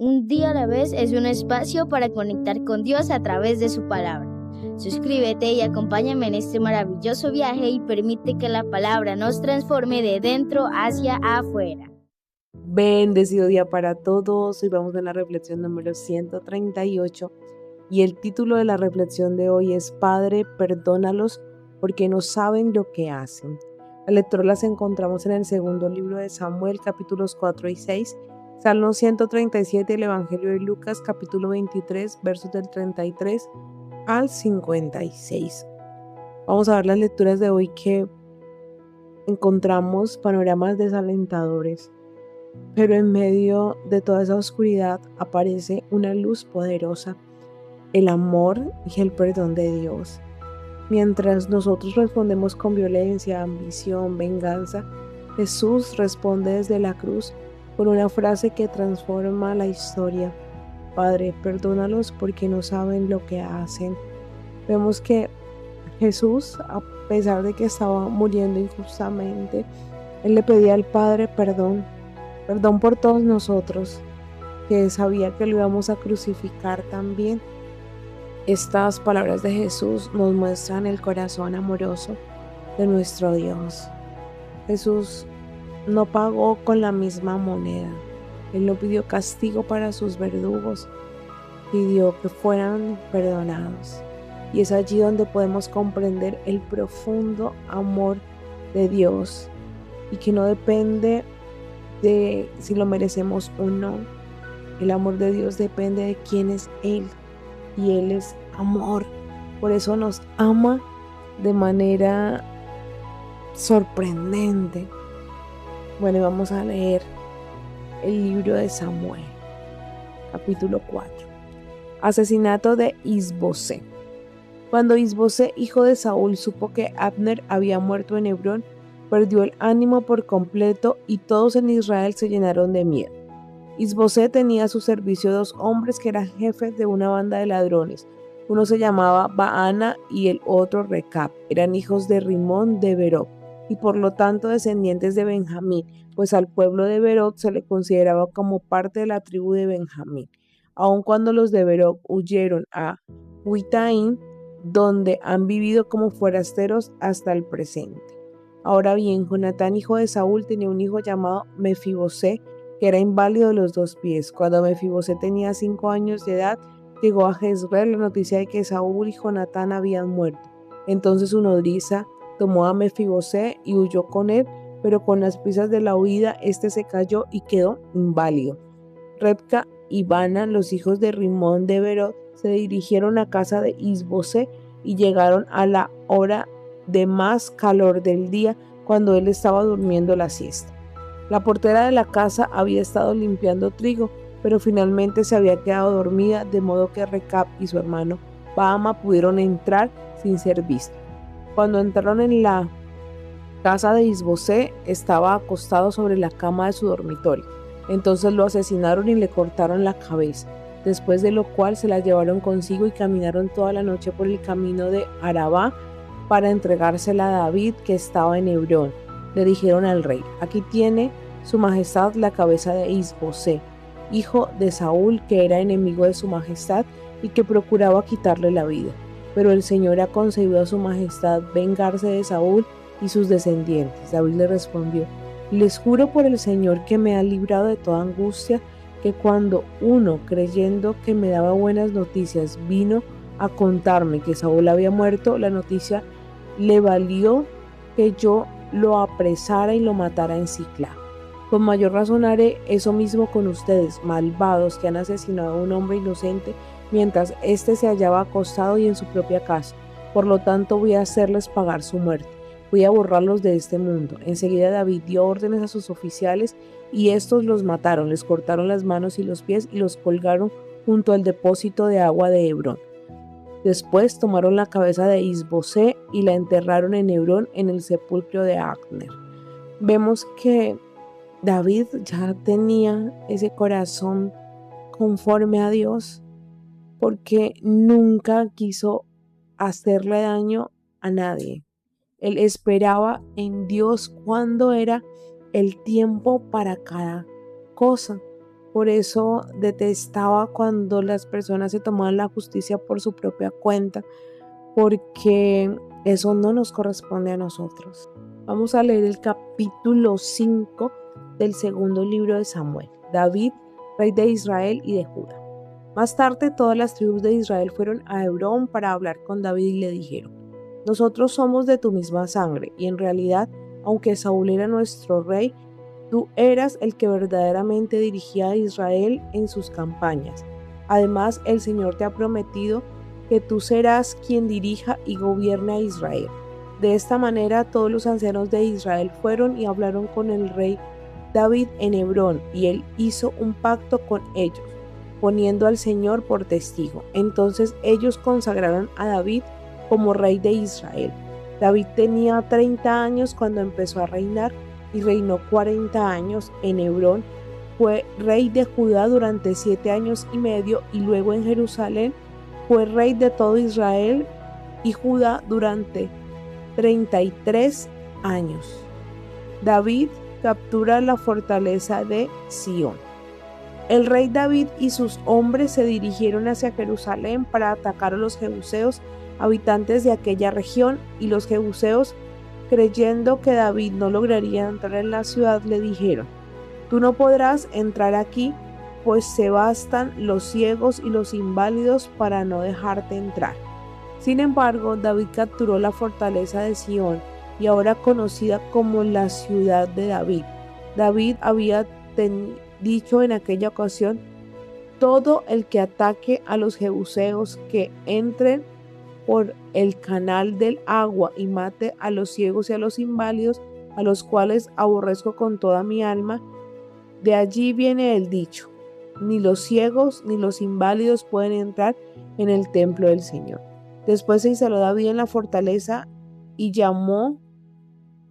Un día a la vez es un espacio para conectar con Dios a través de su palabra. Suscríbete y acompáñame en este maravilloso viaje y permite que la palabra nos transforme de dentro hacia afuera. Bendecido día para todos. Hoy vamos a la reflexión número 138 y el título de la reflexión de hoy es Padre, perdónalos porque no saben lo que hacen. La lectura las encontramos en el segundo libro de Samuel, capítulos 4 y 6, Salmo 137 y el Evangelio de Lucas, capítulo 23, versos del 33 al 56. Vamos a ver las lecturas de hoy que encontramos panoramas desalentadores. Pero en medio de toda esa oscuridad aparece una luz poderosa, el amor y el perdón de Dios. Mientras nosotros respondemos con violencia, ambición, venganza, Jesús responde desde la cruz con una frase que transforma la historia. Padre, perdónalos porque no saben lo que hacen. Vemos que Jesús, a pesar de que estaba muriendo injustamente, Él le pedía al Padre perdón por todos nosotros, que sabía que lo íbamos a crucificar también. Estas palabras de Jesús nos muestran el corazón amoroso de nuestro Dios. Jesús no pagó con la misma moneda. Él no pidió castigo para sus verdugos, pidió que fueran perdonados. Y es allí donde podemos comprender el profundo amor de Dios y que no depende de si lo merecemos o no. El amor de Dios depende de quién es Él, y Él es amor. Por eso nos ama de manera sorprendente. Bueno, vamos a leer el libro de Samuel, capítulo 4. Asesinato de Isbosé. Cuando Isbosé, hijo de Saúl, supo que Abner había muerto en Hebrón, perdió el ánimo por completo y todos en Israel se llenaron de miedo. Isbosé tenía a su servicio 2 hombres que eran jefes de una banda de ladrones. Uno se llamaba Baana y el otro Recab. Eran hijos de Rimón de Beeroth y por lo tanto descendientes de Benjamín, pues al pueblo de Beeroth se le consideraba como parte de la tribu de Benjamín, aun cuando los de Beeroth huyeron a Huitaim, donde han vivido como forasteros hasta el presente. Ahora bien, Jonatán, hijo de Saúl, tenía un hijo llamado Mefibosé, que era inválido de los 2 pies. Cuando Mefibosé tenía 5 años de edad, llegó a Jezreel la noticia de que Saúl y Jonatán habían muerto. Entonces su nodriza tomó a Mefibosé y huyó con él, pero con las prisas de la huida, este se cayó y quedó inválido. Rebca y Baana, los hijos de Rimón de Beeroth, se dirigieron a casa de Isbosé y llegaron a la hora de más calor del día, cuando él estaba durmiendo la siesta. La portera de la casa había estado limpiando trigo, pero finalmente se había quedado dormida, de modo que Recab y su hermano Baama pudieron entrar sin ser vistos. Cuando entraron en la casa de Isbosé, estaba acostado sobre la cama de su dormitorio. Entonces lo asesinaron y le cortaron la cabeza, después de lo cual se la llevaron consigo y caminaron toda la noche por el camino de Arabá para entregársela a David, que estaba en Hebrón. Le dijeron al rey: aquí tiene su majestad la cabeza de Isbosé, hijo de Saúl, que era enemigo de su majestad y que procuraba quitarle la vida. Pero el Señor ha concedido a su majestad vengarse de Saúl y sus descendientes. David le respondió: les juro por el Señor que me ha librado de toda angustia, que cuando uno, creyendo que me daba buenas noticias, vino a contarme que Saúl había muerto, la noticia le valió que yo lo apresara y lo matara en Siclag. Con mayor razón haré eso mismo con ustedes, malvados, que han asesinado a un hombre inocente mientras éste se hallaba acostado y en su propia casa. Por lo tanto voy a hacerles pagar su muerte. Voy a borrarlos de este mundo. Enseguida David dio órdenes a sus oficiales y estos los mataron, les cortaron las manos y los pies y los colgaron junto al depósito de agua de Hebrón. Después tomaron la cabeza de Isbosé y la enterraron en Hebrón, en el sepulcro de Abner. Vemos que David ya tenía ese corazón conforme a Dios, porque nunca quiso hacerle daño a nadie. Él esperaba en Dios cuándo era el tiempo para cada cosa. Por eso detestaba cuando las personas se tomaban la justicia por su propia cuenta, porque eso no nos corresponde a nosotros. Vamos a leer el capítulo 5 del segundo libro de Samuel. David, rey de Israel y de Judá. Más tarde todas las tribus de Israel fueron a Hebrón para hablar con David y le dijeron: nosotros somos de tu misma sangre, y en realidad, aunque Saúl era nuestro rey, tú eras el que verdaderamente dirigía a Israel en sus campañas. Además, el Señor te ha prometido que tú serás quien dirija y gobierne a Israel. De esta manera, todos los ancianos de Israel fueron y hablaron con el rey David en Hebrón, y él hizo un pacto con ellos, poniendo al Señor por testigo. Entonces ellos consagraron a David como rey de Israel. David tenía 30 años cuando empezó a reinar y reinó 40 años en Hebrón. Fue rey de Judá durante 7 años y medio y luego en Jerusalén fue rey de todo Israel y Judá durante 33 años. David captura la fortaleza de Sión. El rey David y sus hombres se dirigieron hacia Jerusalén para atacar a los jebuseos, habitantes de aquella región, y los jebuseos, creyendo que David no lograría entrar en la ciudad, le dijeron: tú no podrás entrar aquí, pues se bastan los ciegos y los inválidos para no dejarte entrar. Sin embargo, David capturó la fortaleza de Sión, y ahora conocida como la ciudad de David. David había dicho en aquella ocasión: todo el que ataque a los jebuseos que entren por el canal del agua y mate a los ciegos y a los inválidos, a los cuales aborrezco con toda mi alma. De allí viene el dicho: ni los ciegos ni los inválidos pueden entrar en el templo del Señor. Después se instaló David en la fortaleza y llamó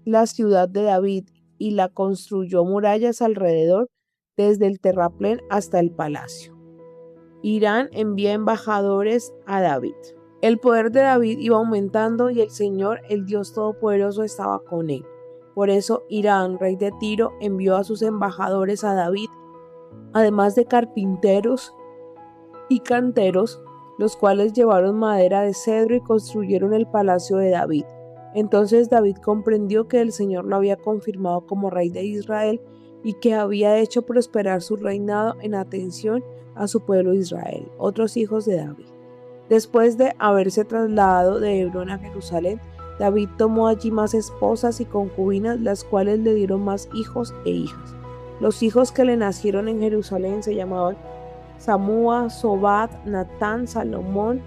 la ciudad de David, y la construyó murallas alrededor, desde el terraplén hasta el palacio. Hirán envía embajadores a David. El poder de David iba aumentando y el Señor, el Dios Todopoderoso, estaba con él. Por eso Hirán, rey de Tiro, envió a sus embajadores a David, además de carpinteros y canteros, los cuales llevaron madera de cedro y construyeron el palacio de David. Entonces David comprendió que el Señor lo había confirmado como rey de Israel y que había hecho prosperar su reinado en atención a su pueblo Israel, otros hijos de David. Después de haberse trasladado de Hebrón a Jerusalén, David tomó allí más esposas y concubinas, las cuales le dieron más hijos e hijas. Los hijos que le nacieron en Jerusalén se llamaban Samúa, Sobad, Natán, Salomón,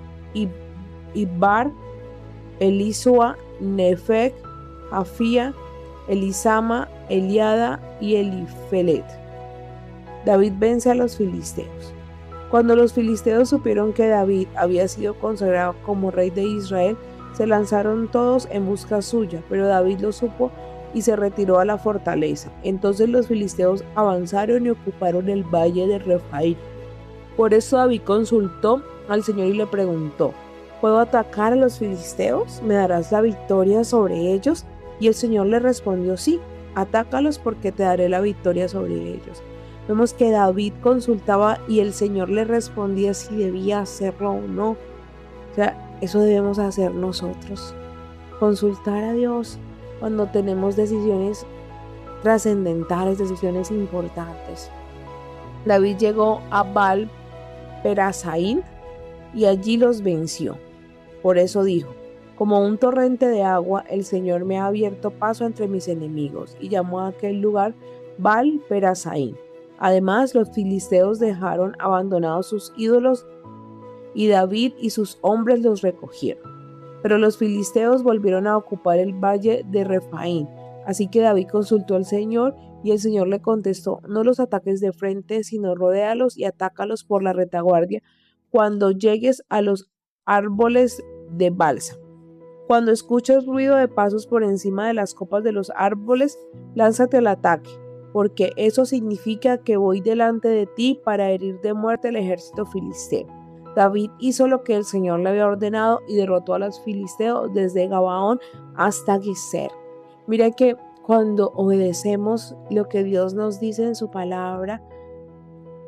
Ibbar, Elisua, Nefeg, Jafía, Elisama, Eliada y Elifelet. David vence a los filisteos. Cuando los filisteos supieron que David había sido consagrado como rey de Israel, se lanzaron todos en busca suya, pero David lo supo y se retiró a la fortaleza. Entonces los filisteos avanzaron y ocuparon el valle de Refaim. Por eso David consultó al Señor y le preguntó: ¿puedo atacar a los filisteos? ¿Me darás la victoria sobre ellos? Y el Señor le respondió: sí, atácalos porque te daré la victoria sobre ellos. Vemos que David consultaba y el Señor le respondía si debía hacerlo o no. O sea, eso debemos hacer nosotros. Consultar a Dios cuando tenemos decisiones trascendentales, decisiones importantes. David llegó a Baal Perasaim y allí los venció. Por eso dijo: como un torrente de agua, el Señor me ha abierto paso entre mis enemigos, y llamó a aquel lugar Baal Perasaim. Además, los filisteos dejaron abandonados sus ídolos y David y sus hombres los recogieron. Pero los filisteos volvieron a ocupar el valle de Refaim. Así que David consultó al Señor y el Señor le contestó: no los ataques de frente, sino rodéalos y atácalos por la retaguardia cuando llegues a los árboles de balsa. Cuando escuches ruido de pasos por encima de las copas de los árboles, lánzate al ataque, porque eso significa que voy delante de ti para herir de muerte el ejército filisteo. David hizo lo que el Señor le había ordenado y derrotó a los filisteos desde Gabaón hasta Geser. Mira que cuando obedecemos lo que Dios nos dice en su palabra,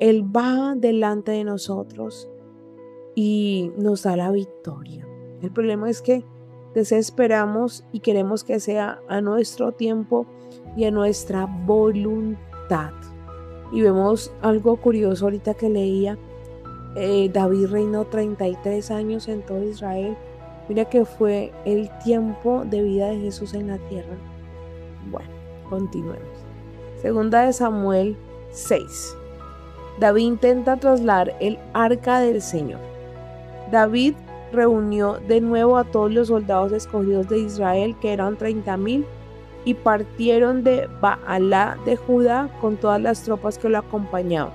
Él va delante de nosotros y nos da la victoria. El problema es que desesperamos y queremos que sea a nuestro tiempo y a nuestra voluntad. Y vemos algo curioso ahorita que leía. David reinó 33 años en todo Israel. Mira que fue el tiempo de vida de Jesús en la tierra. Bueno, continuemos. Segunda de Samuel 6. David intenta trasladar el arca del Señor. David reunió de nuevo a todos los soldados escogidos de Israel, que eran 30,000, y partieron de Baalá de Judá con todas las tropas que lo acompañaban.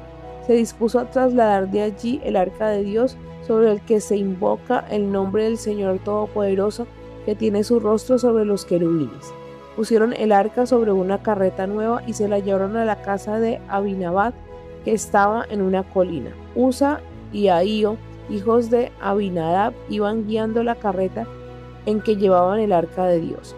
Se dispuso a trasladar de allí el arca de Dios, sobre el que se invoca el nombre del Señor Todopoderoso, que tiene su rostro sobre los querubines. Pusieron el arca sobre una carreta nueva y se la llevaron a la casa de Abinadab, que estaba en una colina. Usa y Ahío, hijos de Abinadab, iban guiando la carreta en que llevaban el arca de Dios.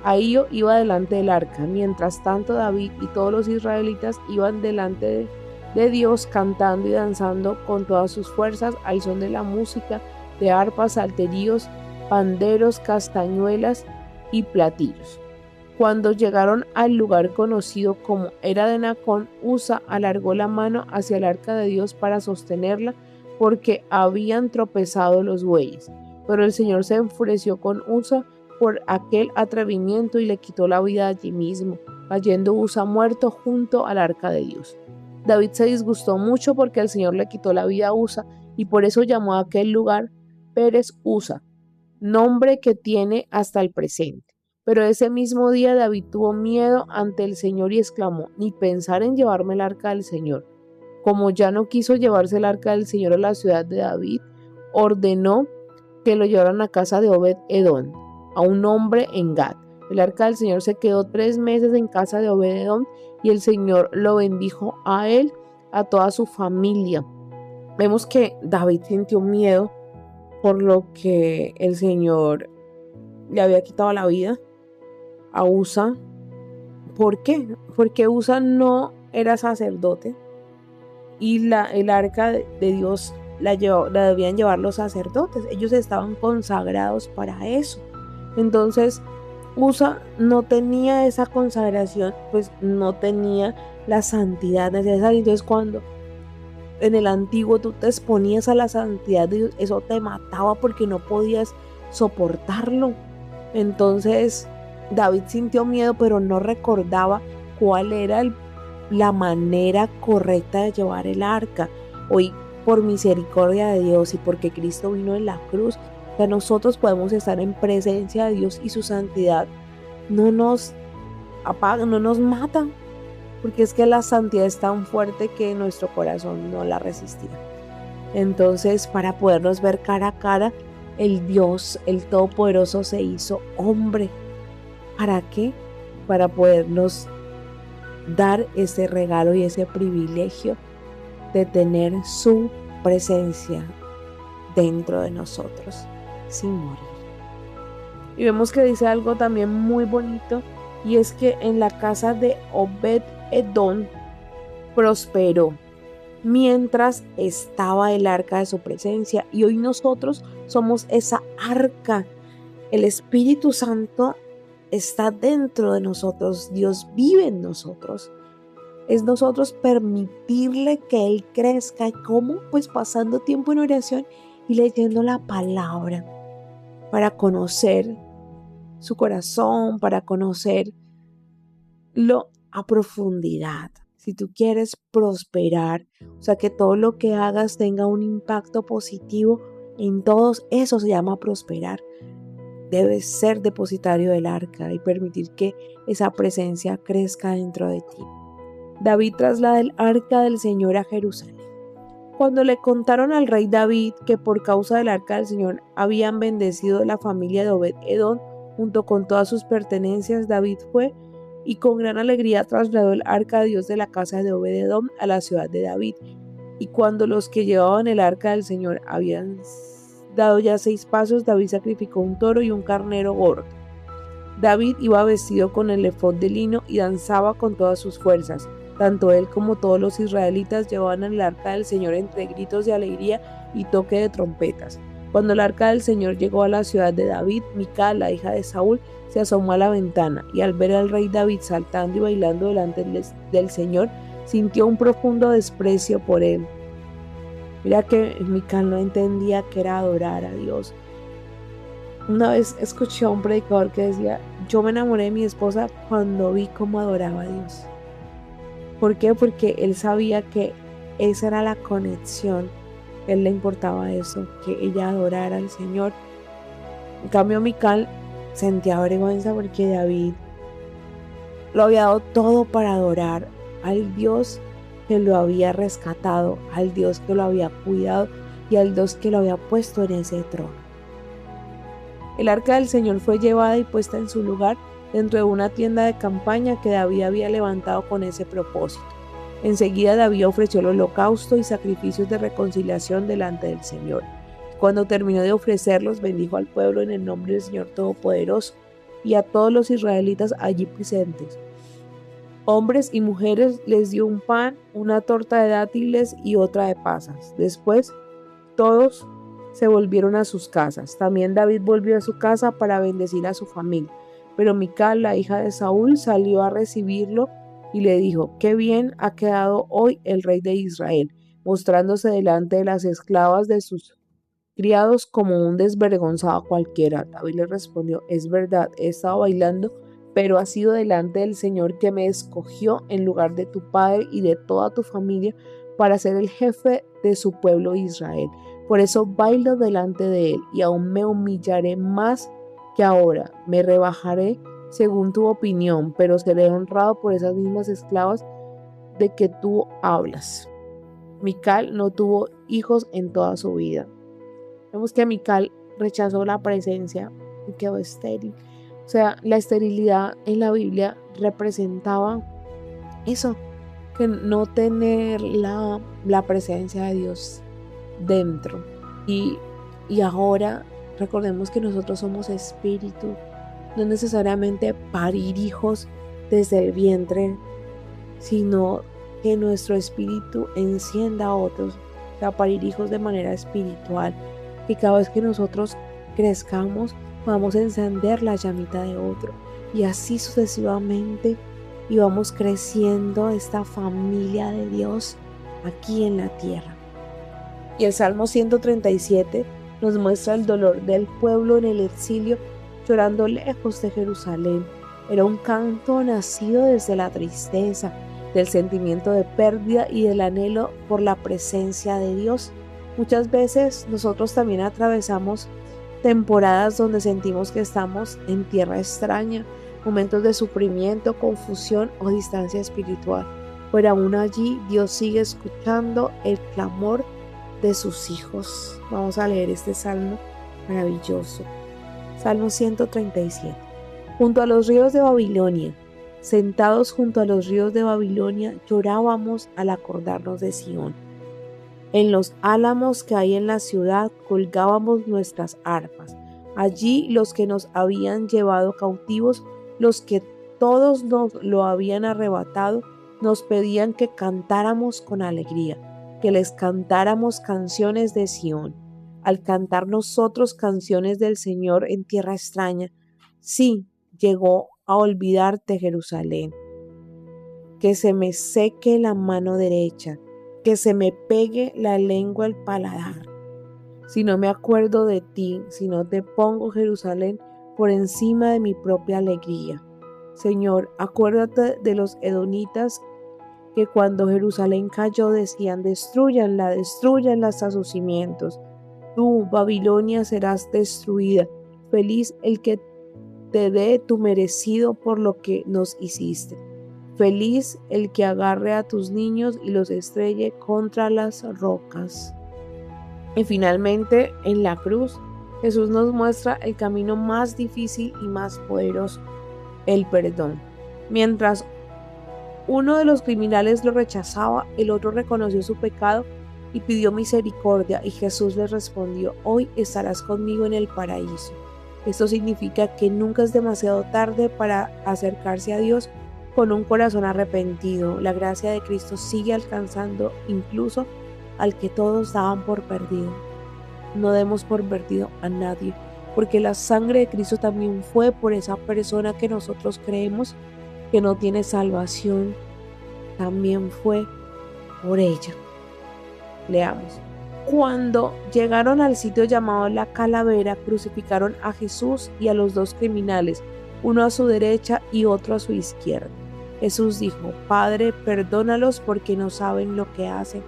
Ahío iba delante del arca. Mientras tanto, David y todos los israelitas iban delante de Dios, cantando y danzando con todas sus fuerzas al son de la música, de arpas, salterios, panderos, castañuelas y platillos. Cuando llegaron al lugar conocido como Era de Nacón, Usa alargó la mano hacia el arca de Dios para sostenerla, porque habían tropezado los bueyes. Pero el Señor se enfureció con Usa por aquel atrevimiento y le quitó la vida allí mismo, cayendo Usa muerto junto al arca de Dios. David se disgustó mucho porque el Señor le quitó la vida a Usa, y por eso llamó a aquel lugar Pérez Usa, nombre que tiene hasta el presente. Pero ese mismo día David tuvo miedo ante el Señor y exclamó: ni pensar en llevarme el arca del Señor. Como ya no quiso llevarse el arca del Señor a la ciudad de David, ordenó que lo llevaran a casa de Obed-Edom, a un hombre en Gad. El arca del Señor se quedó 3 meses en casa de Obed-Edom, y el Señor lo bendijo a él, a toda su familia. Vemos que David sintió miedo por lo que el Señor le había quitado la vida a Usa. ¿Por qué? Porque Usa no era sacerdote y el arca de Dios la debían llevar los sacerdotes. Ellos estaban consagrados para eso. Entonces Usa no tenía esa consagración, pues no tenía la santidad necesaria. Entonces cuando en el antiguo tú te exponías a la santidad de Dios, eso te mataba porque no podías soportarlo. Entonces David sintió miedo, pero no recordaba cuál era la manera correcta de llevar el arca. Hoy, por misericordia de Dios y porque Cristo vino en la cruz, que nosotros podemos estar en presencia de Dios y su santidad no nos apaga, no nos mata, porque es que la santidad es tan fuerte que nuestro corazón no la resistía. Entonces, para podernos ver cara a cara, el Dios, el Todopoderoso, se hizo hombre. ¿Para qué? Para podernos dar ese regalo y ese privilegio de tener su presencia dentro de nosotros sin morir. Y vemos que dice algo también muy bonito, y es que en la casa de Obed-Edom prosperó mientras estaba el arca de su presencia. Y hoy nosotros somos esa arca. El Espíritu Santo está dentro de nosotros. Dios vive en nosotros. Es nosotros permitirle que Él crezca. ¿Y cómo? Pues pasando tiempo en oración y leyendo la palabra para conocer su corazón, para conocerlo a profundidad. Si tú quieres prosperar, o sea, que todo lo que hagas tenga un impacto positivo en todos, eso se llama prosperar. Debes ser depositario del arca y permitir que esa presencia crezca dentro de ti. David traslada el arca del Señor a Jerusalén. Cuando le contaron al rey David que por causa del arca del Señor habían bendecido la familia de Obed-Edom junto con todas sus pertenencias, David fue y con gran alegría trasladó el arca de Dios de la casa de Obed-Edom a la ciudad de David. Y cuando los que llevaban el arca del Señor habían dado ya 6 pasos, David sacrificó un toro y un carnero gordo. David iba vestido con el efod de lino y danzaba con todas sus fuerzas. Tanto él como todos los israelitas llevaban el arca del Señor entre gritos de alegría y toque de trompetas. Cuando el arca del Señor llegó a la ciudad de David, Mical, la hija de Saúl, se asomó a la ventana y al ver al rey David saltando y bailando delante del Señor, sintió un profundo desprecio por él. Mira que Mical no entendía que era adorar a Dios. Una vez escuché a un predicador que decía: yo me enamoré de mi esposa cuando vi cómo adoraba a Dios. ¿Por qué? Porque él sabía que esa era la conexión. A él le importaba eso, que ella adorara al Señor. En cambio, Mical sentía vergüenza porque David lo había dado todo para adorar al Dios que lo había rescatado, al Dios que lo había cuidado y al Dios que lo había puesto en ese trono. El arca del Señor fue llevada y puesta en su lugar dentro de una tienda de campaña que David había levantado con ese propósito. Enseguida David ofreció el holocausto y sacrificios de reconciliación delante del Señor. Cuando terminó de ofrecerlos, bendijo al pueblo en el nombre del Señor Todopoderoso y a todos los israelitas allí presentes. Hombres y mujeres les dio un pan, una torta de dátiles y otra de pasas. Después, todos se volvieron a sus casas. También David volvió a su casa para bendecir a su familia. Pero Mical, la hija de Saúl, salió a recibirlo y le dijo: «Qué bien ha quedado hoy el rey de Israel», mostrándose delante de las esclavas de sus criados como un desvergonzado cualquiera. David le respondió: «Es verdad, he estado bailando, pero ha sido delante del Señor que me escogió en lugar de tu padre y de toda tu familia para ser el jefe de su pueblo Israel. Por eso bailo delante de él y aún me humillaré más que ahora. Me rebajaré según tu opinión, pero seré honrado por esas mismas esclavas de que tú hablas». Mical no tuvo hijos en toda su vida. Vemos que Mical rechazó la presencia y quedó estéril. O sea, la esterilidad en la Biblia representaba eso, que no tener la presencia de Dios dentro. Y ahora recordemos que nosotros somos espíritu, no necesariamente parir hijos desde el vientre, sino que nuestro espíritu encienda a otros, o sea, parir hijos de manera espiritual, y cada vez que nosotros crezcamos vamos a encender la llamita de otro, y así sucesivamente, y vamos creciendo esta familia de Dios aquí en la tierra. Y el Salmo 137 nos muestra el dolor del pueblo en el exilio, llorando lejos de Jerusalén. Era un canto nacido desde la tristeza, del sentimiento de pérdida y del anhelo por la presencia de Dios. Muchas veces nosotros también atravesamos temporadas donde sentimos que estamos en tierra extraña, momentos de sufrimiento, confusión o distancia espiritual. Pero aún allí Dios sigue escuchando el clamor de sus hijos. Vamos a leer este salmo maravilloso. Salmo 137. Junto a los ríos de Babilonia, sentados junto a los ríos de Babilonia, llorábamos al acordarnos de Sión. En los álamos que hay en la ciudad colgábamos nuestras arpas. Allí los que nos habían llevado cautivos, los que todos nos lo habían arrebatado, nos pedían que cantáramos con alegría, que les cantáramos canciones de Sión. Al cantar nosotros canciones del Señor en tierra extraña, sí, llegó a olvidarte Jerusalén. Que se me seque la mano derecha, que se me pegue la lengua al paladar. Si no me acuerdo de ti, si no te pongo Jerusalén por encima de mi propia alegría. Señor, acuérdate de los edonitas que cuando Jerusalén cayó decían: destrúyanla hasta sus cimientos. Tú, Babilonia, serás destruida. Feliz el que te dé tu merecido por lo que nos hiciste. Feliz el que agarre a tus niños y los estrelle contra las rocas. Y finalmente, en la cruz, Jesús nos muestra el camino más difícil y más poderoso, el perdón. Mientras uno de los criminales lo rechazaba, el otro reconoció su pecado y pidió misericordia, y Jesús le respondió: hoy estarás conmigo en el paraíso. Esto significa que nunca es demasiado tarde para acercarse a Dios con un corazón arrepentido. La gracia de Cristo sigue alcanzando incluso al que todos daban por perdido. No demos por perdido a nadie, porque la sangre de Cristo también fue por esa persona que nosotros creemos que no tiene salvación. También fue por ella. Leamos. Cuando llegaron al sitio llamado La Calavera, crucificaron a Jesús y a los dos criminales, uno a su derecha y otro a su izquierda. Jesús dijo: Padre, perdónalos porque no saben lo que hacen.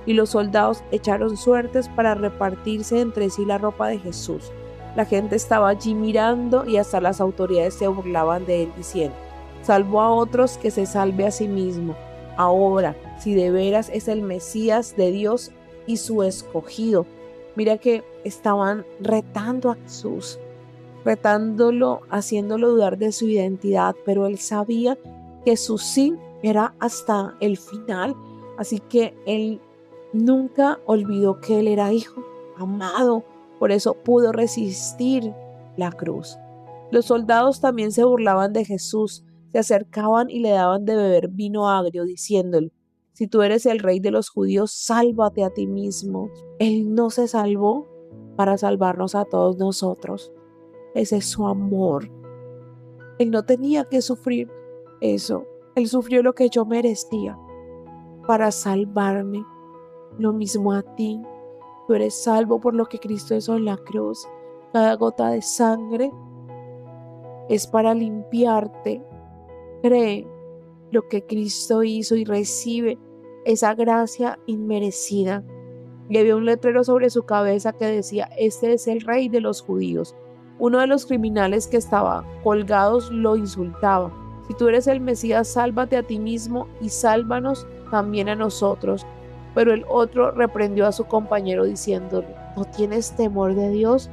Y los soldados echaron suertes para repartirse entre sí la ropa de Jesús. La gente estaba allí mirando y hasta las autoridades se burlaban de él diciendo: salvó a otros, que se salve a sí mismo. Ahora, si de veras es el Mesías de Dios y su escogido. Mira que estaban retando a Jesús, retándolo, haciéndolo dudar de su identidad, pero él sabía que su sí era hasta el final, así que él nunca olvidó que él era hijo amado, por eso pudo resistir la cruz. Los soldados también se burlaban de Jesús, se acercaban y le daban de beber vino agrio, diciéndole: si tú eres el rey de los judíos, sálvate a ti mismo. Él no se salvó para salvarnos a todos nosotros. Ese es su amor. Él no tenía que sufrir eso. Él sufrió lo que yo merecía para salvarme. Lo mismo a ti. Tú eres salvo por lo que Cristo hizo en la cruz. Cada gota de sangre es para limpiarte. Cree lo que Cristo hizo y recibe esa gracia inmerecida. Y había un letrero sobre su cabeza que decía: este es el rey de los judíos. Uno de los criminales que estaba colgados lo insultaba: si tú eres el Mesías, sálvate a ti mismo y sálvanos también a nosotros. Pero el otro reprendió a su compañero diciéndole: ¿no tienes temor de Dios?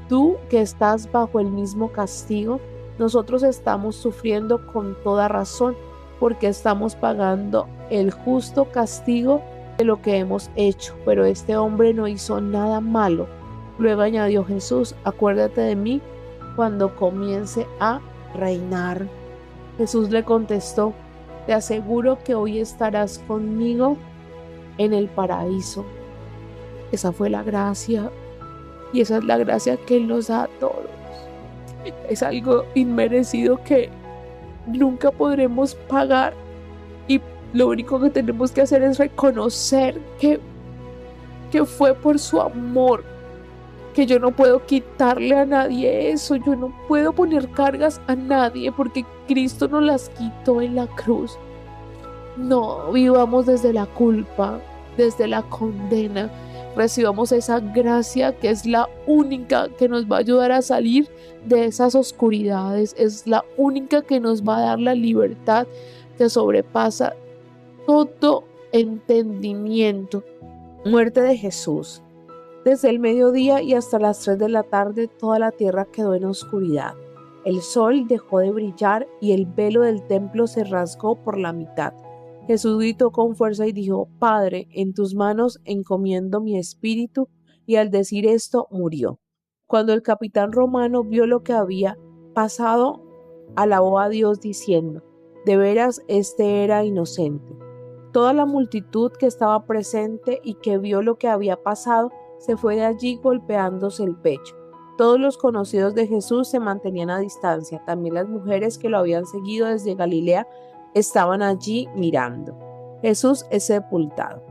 Tú que estás bajo el mismo castigo, nosotros estamos sufriendo con toda razón, porque estamos pagando el justo castigo de lo que hemos hecho, pero este hombre no hizo nada malo. Luego añadió Jesús: acuérdate de mí cuando comience a reinar. Jesús le contestó: te aseguro que hoy estarás conmigo en el paraíso. Esa fue la gracia, y esa es la gracia que Él nos da a todos. Es algo inmerecido que nunca podremos pagar, y lo único que tenemos que hacer es reconocer que fue por su amor, que yo no puedo quitarle a nadie eso, yo no puedo poner cargas a nadie porque Cristo nos las quitó en la cruz. No vivamos desde la culpa, desde la condena. Recibamos esa gracia que es la única que nos va a ayudar a salir de esas oscuridades, es la única que nos va a dar la libertad que sobrepasa todo entendimiento. Muerte de Jesús. Desde el mediodía y hasta las 3 de la tarde toda la tierra quedó en oscuridad. El sol dejó de brillar y el velo del templo se rasgó por la mitad. Jesús gritó con fuerza y dijo: Padre, en tus manos encomiendo mi espíritu. Y al decir esto murió. Cuando el capitán romano vio lo que había pasado, alabó a Dios diciendo: de veras este era inocente. Toda la multitud que estaba presente y que vio lo que había pasado se fue de allí golpeándose el pecho. Todos los conocidos de Jesús se mantenían a distancia. También las mujeres que lo habían seguido desde Galilea estaban allí mirando. Jesús es sepultado.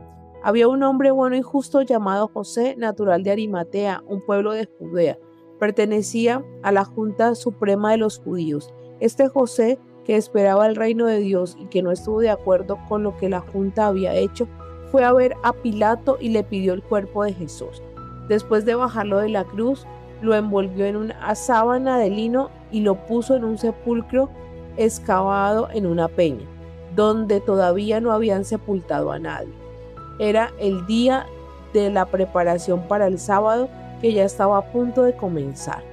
Había un hombre bueno y justo llamado José, natural de Arimatea, un pueblo de Judea. Pertenecía a la Junta Suprema de los judíos. Este José, que esperaba el reino de Dios y que no estuvo de acuerdo con lo que la Junta había hecho, fue a ver a Pilato y le pidió el cuerpo de Jesús. Después de bajarlo de la cruz, lo envolvió en una sábana de lino y lo puso en un sepulcro excavado en una peña, donde todavía no habían sepultado a nadie. Era el día de la preparación para el sábado, que ya estaba a punto de comenzar.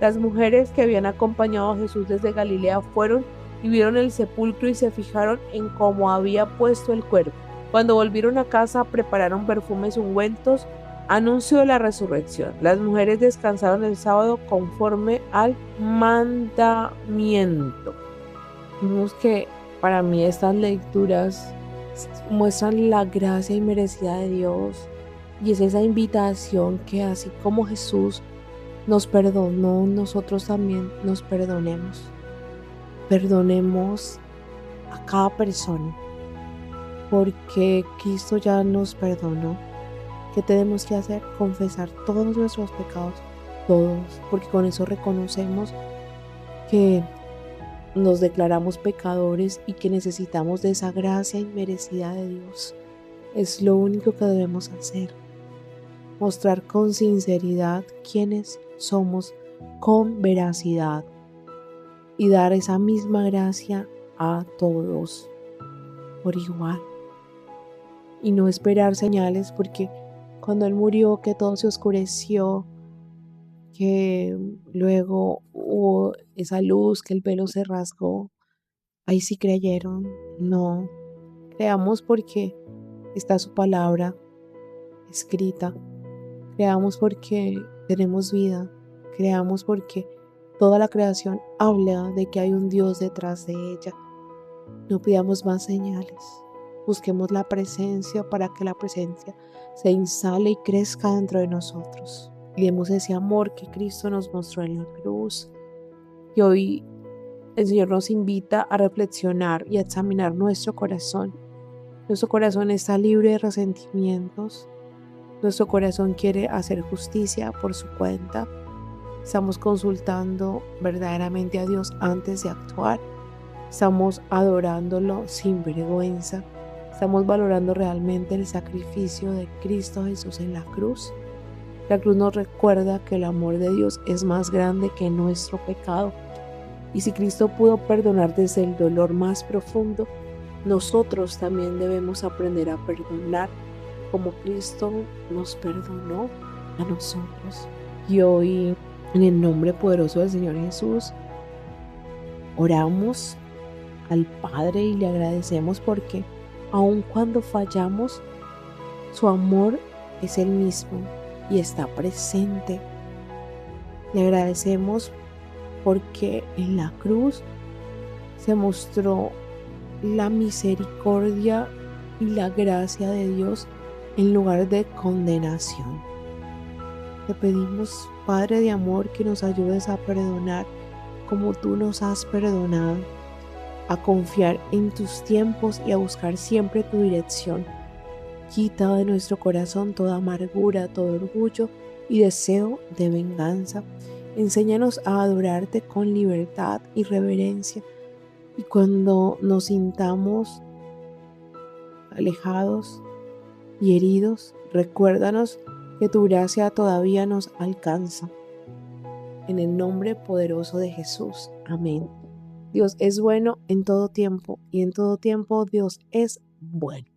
Las mujeres que habían acompañado a Jesús desde Galilea fueron y vieron el sepulcro y se fijaron en cómo había puesto el cuerpo. Cuando volvieron a casa, prepararon perfumes ungüentos, anuncio de la resurrección. Las mujeres descansaron el sábado conforme al mandamiento. Vemos que Para mí estas lecturas muestran la gracia inmerecida de Dios y es esa invitación que así como Jesús nos perdonó, nosotros también nos perdonemos. Perdonemos a cada persona porque Cristo ya nos perdonó. ¿Qué tenemos que hacer? Confesar todos nuestros pecados, todos, porque con eso reconocemos que nos declaramos pecadores y que necesitamos de esa gracia inmerecida de Dios. Es lo único que debemos hacer. Mostrar con sinceridad quiénes somos, con veracidad, y dar esa misma gracia a todos por igual. Y no esperar señales, porque cuando Él murió, que todo se oscureció, que luego hubo esa luz, que el velo se rasgó, ahí sí creyeron. No, creamos porque está su palabra escrita, creamos porque tenemos vida, creamos porque toda la creación habla de que hay un Dios detrás de ella. No pidamos más señales, busquemos la presencia para que la presencia se instale y crezca dentro de nosotros. Y demos ese amor que Cristo nos mostró en la cruz. Y hoy el Señor nos invita a reflexionar y a examinar nuestro corazón. Nuestro corazón está libre de resentimientos. Nuestro corazón quiere hacer justicia por su cuenta. Estamos consultando verdaderamente a Dios antes de actuar. Estamos adorándolo sin vergüenza. Estamos valorando realmente el sacrificio de Cristo Jesús en la cruz. La cruz nos recuerda que el amor de Dios es más grande que nuestro pecado. Y si Cristo pudo perdonar desde el dolor más profundo, nosotros también debemos aprender a perdonar como Cristo nos perdonó a nosotros. Y hoy, en el nombre poderoso del Señor Jesús, oramos al Padre y le agradecemos porque aun cuando fallamos, su amor es el mismo y está presente. Le agradecemos porque en la cruz se mostró la misericordia y la gracia de Dios en lugar de condenación. Te pedimos, Padre de amor, que nos ayudes a perdonar como tú nos has perdonado, a confiar en tus tiempos y a buscar siempre tu dirección. Quita de nuestro corazón toda amargura, todo orgullo y deseo de venganza. Enséñanos a adorarte con libertad y reverencia. Y cuando nos sintamos alejados y heridos, recuérdanos que tu gracia todavía nos alcanza. En el nombre poderoso de Jesús. Amén. Dios es bueno en todo tiempo y en todo tiempo Dios es bueno.